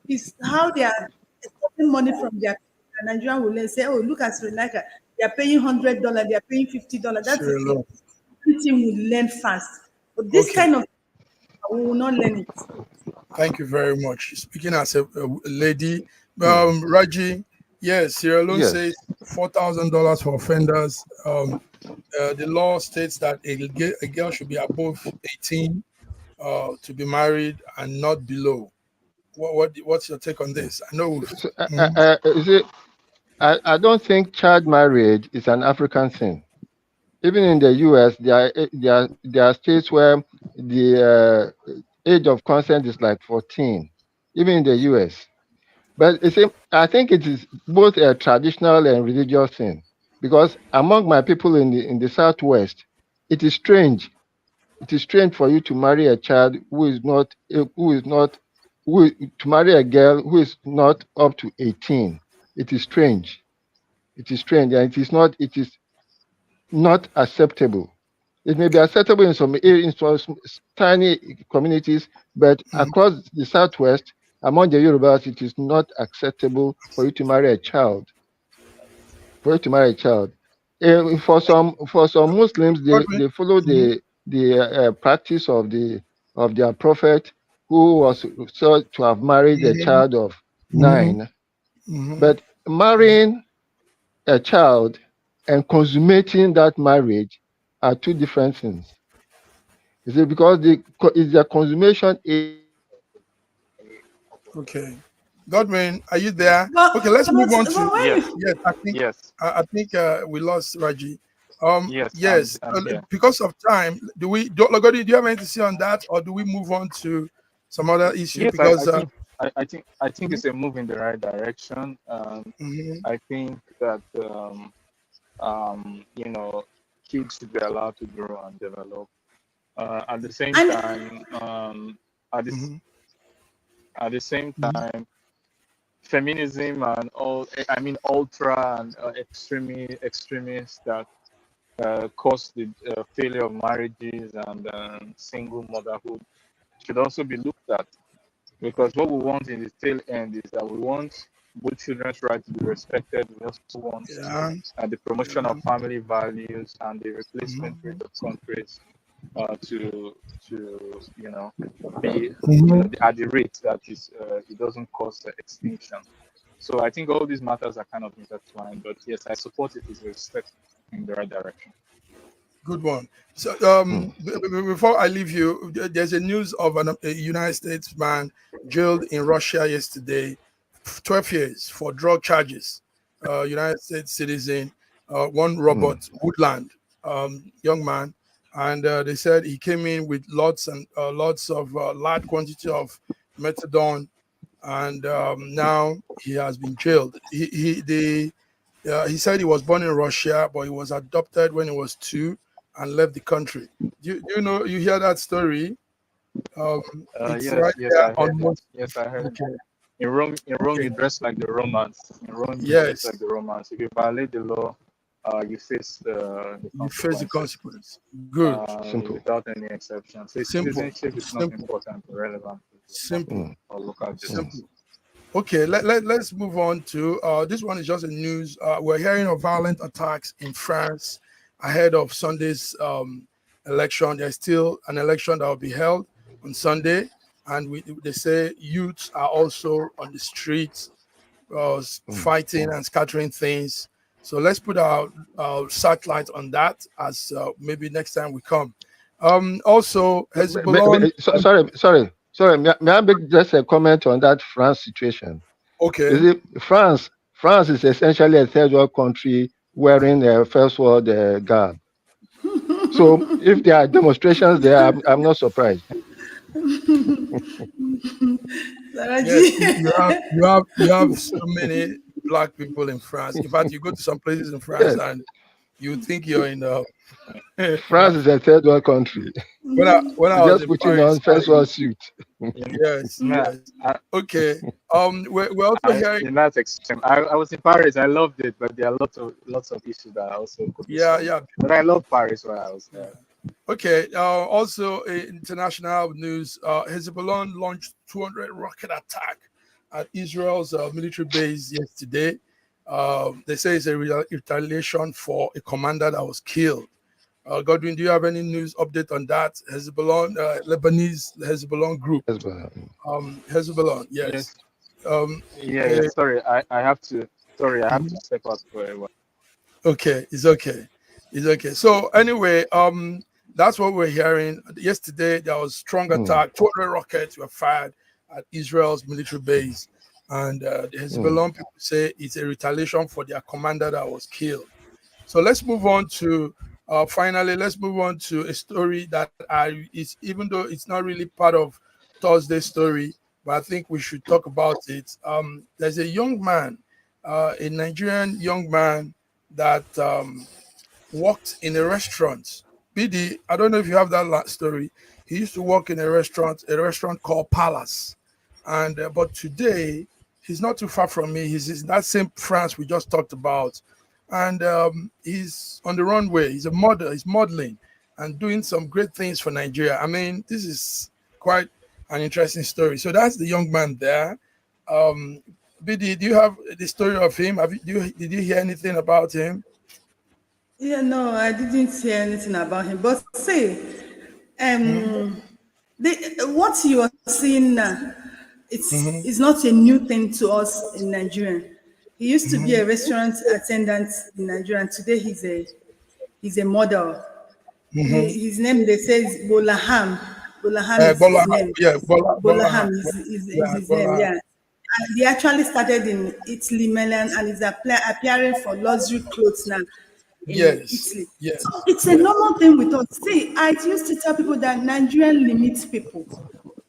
is how they are taking money from their Nigerian will learn. Say, oh, look at Sri Lanka, they are paying $100, they are paying $50. That's everything will learn fast. But this kind of We will not learn it. Thank you very much. Speaking as a lady, Raji, yes, Sierra Leone Yes. says $4,000 for offenders. The law states that a girl should be above 18 to be married and not below. What's your take on this? I know. So, you see, I don't think child marriage is an African thing. Even in the US, there are states where the age of consent is like 14, even in the US. But you see, I think it is both a traditional and religious thing, because among my people in the Southwest, it is strange. It is strange for you to marry a child to marry a girl who is not up to 18. It is strange. It is strange, and it is not acceptable. It may be acceptable in some tiny communities, but across the Southwest, among the Yorubas, it is not acceptable for you to marry a child. For you to marry a child, for some Muslims, they follow the practice of their prophet, who was said to have married a child of 9. But marrying a child and consummating that marriage are two different things. Is it because it's the consummation Okay, Godwin, are you there? But, Okay, let's move on to. but when Yes, Yes, yes, I think we lost Raji. yes. Yes, I'm here. because of time, Logodi, do you have anything to say on that, or do we move on to some other issue? Yes, Because I think it's a move in the right direction. mhm, I think that kids should be allowed to grow and develop. At the same and time, at this mhm, at the same mhm, time, feminism and ultra and extremists that cause the failure of marriages and single motherhood should also be looked at. Because what we want in the tail end is that we want both children's rights to be respected. We also want yeah, the promotion yeah, of family values and the replacement rate mhm, of countries to be mhm. at the rate that is it doesn't cause extinction. So I think all these matters are kind of intertwined. But yes, I support it as a step in the right direction. Good one. So, Hmm. before I leave you, there's a news of a United States man jailed in Russia yesterday, 12 years for drug charges. United States citizen, one Hmm. Robert Woodland, young man, and they said he came in with lots of large quantity of methadone, and now he has been jailed. He said he was born in Russia, but he was adopted when he was 2 and left the country. Do you know, you hear that story? It's right Yes, there I on heard it. most. Yes, I heard it. Okay. In Rome, Okay. you dress like the Romans. In Rome, you dress like Yes, the Romans. If you violate the law, you face the you face the consequences consequence. Good. Simple. without any exception. So Simple. citizenship is not Simple. important or relevant Simple. Hmm. or local Hmm. Simple. justice. Okay, let's move on to this one is just a news. We're hearing of violent attacks in France ahead of Sunday's election. There's still an election that will be held on Sunday, and they say youths are also on the streets Hmm. fighting and scattering things. So let's put our satellite on that as maybe next time we come. Also, Hezbollah. Sorry. May I make just a comment on that France situation? Okay. Is it France? France is essentially a third world country wearing a first world garb. So if there are demonstrations there, I'm not surprised. Yes, Saraji, you have so many black people in France. In fact, you go to some places in France Yes, and you think you're in France is a third world country. when I was Just in putting on Paris, first world suit. yes, Yeah, yes. Okay. We're also hearing, in that extreme. I was in Paris. I loved it, but there are lots of issues that also could be yeah, solved. yeah. But I love Paris while I was there. Okay. Also, international news. Hezbollah launched 200 rocket attack at Israel's military base yesterday. They say it's a retaliation for a commander that was killed. Godwin, do you have any news update on that? Hezbollah, Lebanese Hezbollah group. Hezbollah, yes. Yes. Sorry, I have to step out for a while. Okay, it's okay. It's okay. So anyway, that's what we're hearing. Yesterday there was strong attack. 200 rockets were fired at Israel's military base, and the Hezbollah people say it's a retaliation for their commander that was killed. So let's move on to finally. Let's move on to a story that is, even though it's not really part of Thursday's story, but I think we should talk about it. There's a young man, a Nigerian young man that worked in a restaurant. BD, I don't know if you have that story. He used to work in a restaurant called Palace, and but today he's not too far from me. He's in that same France we just talked about, and he's on the runway. He's a model. He's modeling and doing some great things for Nigeria. I mean, this is quite an interesting story. So that's the young man there. BD, do you have the story of him? Did you hear anything about him? Yeah, no, I didn't hear anything about him. But say, what you are seeing now, it's not a new thing to us in Nigeria. He used to be a restaurant attendant in Nigeria, and today he's a model. His name, they say, is Bolaham. Bolaham is his name. Yeah, Bolaham is his name, yeah. And he actually started in Italy, Milan, and is appearing for luxury clothes now in Italy. Yes. So it's a normal thing with us. See, I used to tell people that Nigerian limits people.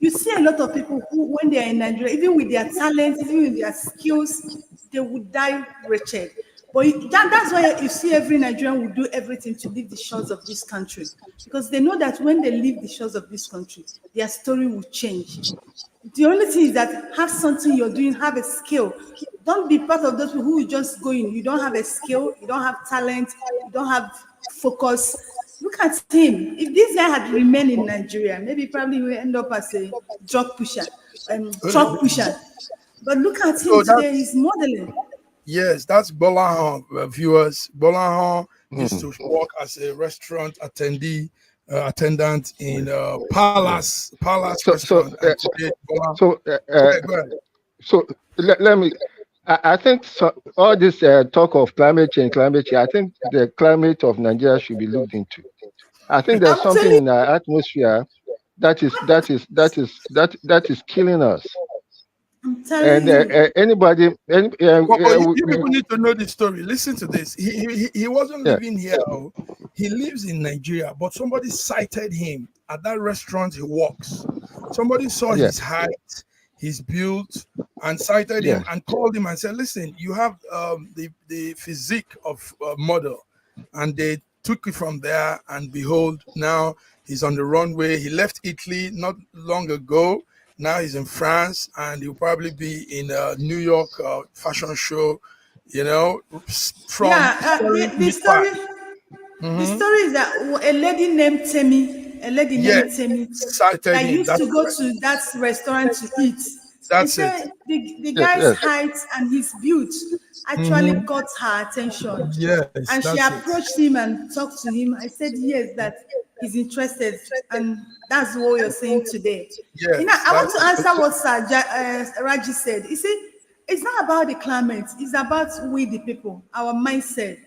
You see a lot of people who, when they are in Nigeria, even with their talents, even with their skills, they would die wretched. But that's why you see every Nigerian will do everything to leave the shores of this country, because they know that when they leave the shores of this country, their story will change. The only thing is that have something you're doing, have a skill. Don't be part of those people who just go in. You don't have a skill, you don't have talent, you don't have focus. Look at him. If this guy had remained in Nigeria, maybe probably he will end up as a drug pusher, truck pusher. But look at him today, he's modeling. Yes, that's Bolahan, viewers. Bolahan used to work as a restaurant attendant in Palace restaurant. So let me. I think all this talk of climate change. I think the climate of Nigeria should be looked into. I think there's something in our atmosphere that is killing us. And anybody, you people need to know the story. Listen to this. He wasn't living here. He lives in Nigeria, but somebody cited him at that restaurant he works. Somebody saw his height, his build, and cited him and called him and said, "Listen, you have the physique of a model," and they took it from there. And behold, now he's on the runway. He left Italy not long ago. Now he's in France, and he'll probably be in a New York fashion show, the story is that a lady named Temi, that used to go to that restaurant to eat. That's it. The guy's height and his build actually caught her attention. Yes, and she approached him and talked to him. I said, yes, that he's interested. And that's what you're saying today. Yes, I want to answer what Raji said. You see, it's not about the climate. It's about we, the people, our mindset,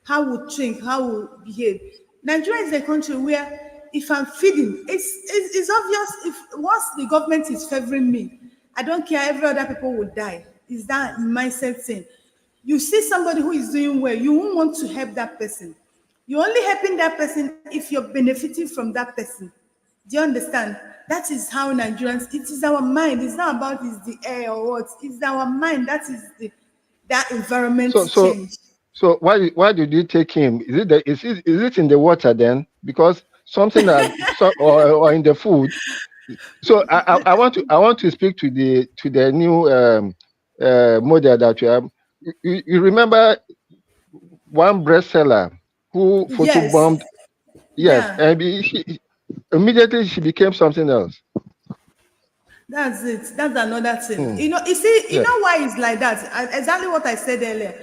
how we think, how we behave. Nigeria is a country where if I'm feeding, it's obvious. If once the government is favoring me, I don't care, every other people will die. Is that mindset thing? You see somebody who is doing well, you won't want to help that person. You're only helping that person if you're benefiting from that person. Do you understand? That is how Nigerians, it is our mind. It's not about is the air or what. It's our mind. That is that environment change. So why did you take him? Is it in the water then? Because something or in the food. So I want to speak to the new model that you have. You remember one bestseller who photobombed? Yes, and immediately she became something else. That's it. That's another thing. You know, you see, you know why it's like that? Exactly what I said earlier.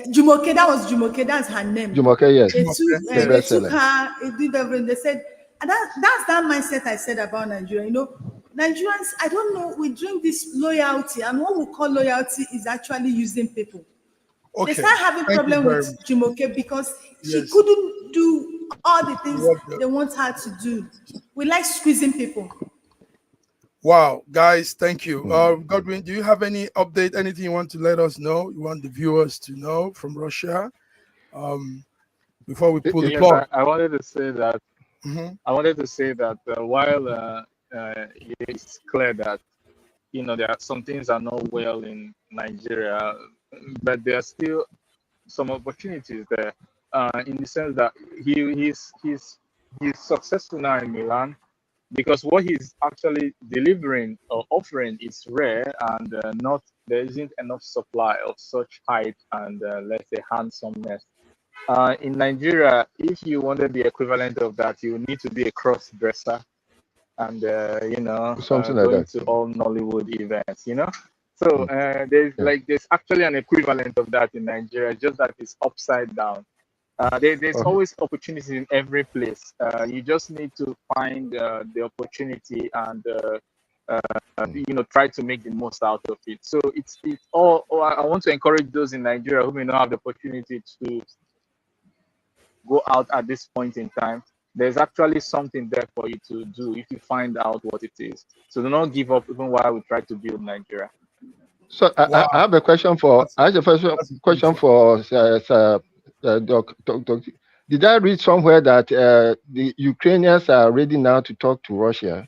Jumoke, that was Jumoke, that's her name. Jumoke, yes. They The took her, it did everything. They said, and that's that mindset I said about Nigeria. You know, Nigerians, I don't know, we drink this loyalty, and what we call loyalty is actually using people. Okay. They start having problem with Jumoke because she couldn't do all the things they want her to do. We like squeezing people. Wow, guys, thank you. Godwin, do you have any update, anything you want to let us know? You want the viewers to know from Russia? Before we pull the plug. I wanted to say that. I wanted to say that while it's clear that there are some things are not well in Nigeria, but there are still some opportunities there. In the sense that he's successful now in Milan, because what he's actually delivering or offering is rare, and there isn't enough supply of such height and let's say handsomeness. In Nigeria, if you wanted the equivalent of that, you need to be a cross-dresser and something going like that. to all Nollywood events. So there's actually an equivalent of that in Nigeria, just that it's upside down. There's always opportunity in every place. You just need to find the opportunity and try to make the most out of it. So it's all. I want to encourage those in Nigeria who may not have the opportunity to go out at this point in time. There's actually something there for you to do if you find out what it is. So do not give up even while we try to build Nigeria. So I have a question for. I have a first question for Doc. Did I read somewhere that the Ukrainians are ready now to talk to Russia?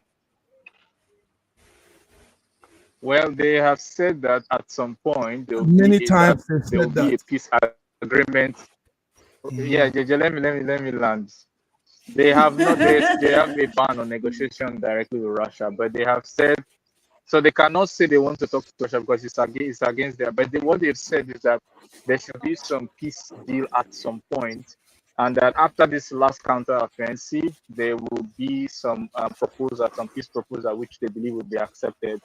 Well, they have said that at some point there will Many be times there will be a peace agreement. Yeah, let me land. They have not. They have a ban on negotiation directly with Russia, but they have said. So they cannot say they want to talk to Russia because it's against their. But what they've said is that there should be some peace deal at some point, and that after this last counter-offensive, there will be some proposal, some peace proposal, which they believe will be accepted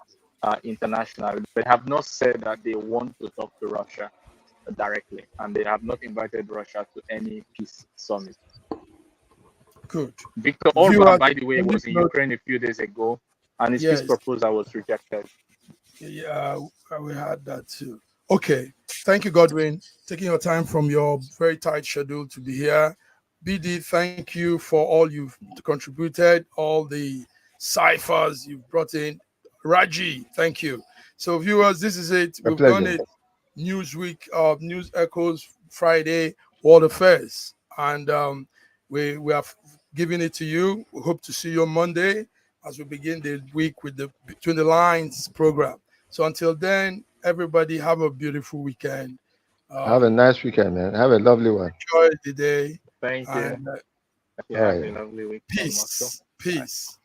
internationally. They have not said that they want to talk to Russia directly, and they have not invited Russia to any peace summit. Good. Viktor Orban, by the way, was in Ukraine a few days ago, and his peace proposal was rejected. Yeah, we had that too. Okay. Thank you, Godwin, taking your time from your very tight schedule to be here. BD, thank you for all you've contributed, all the ciphers you've brought in. Raji, thank you. So, viewers, this is it. We've done it. Newsweek, News Echoes Friday, World Affairs. And we have given it to you. We hope to see you on Monday as we begin the week with the Between the Lines program. So until then, everybody have a beautiful weekend. Have a nice weekend, man. Have a lovely one. Enjoy the day. Thank you. And, have a lovely weekend. Peace. Bye. Peace.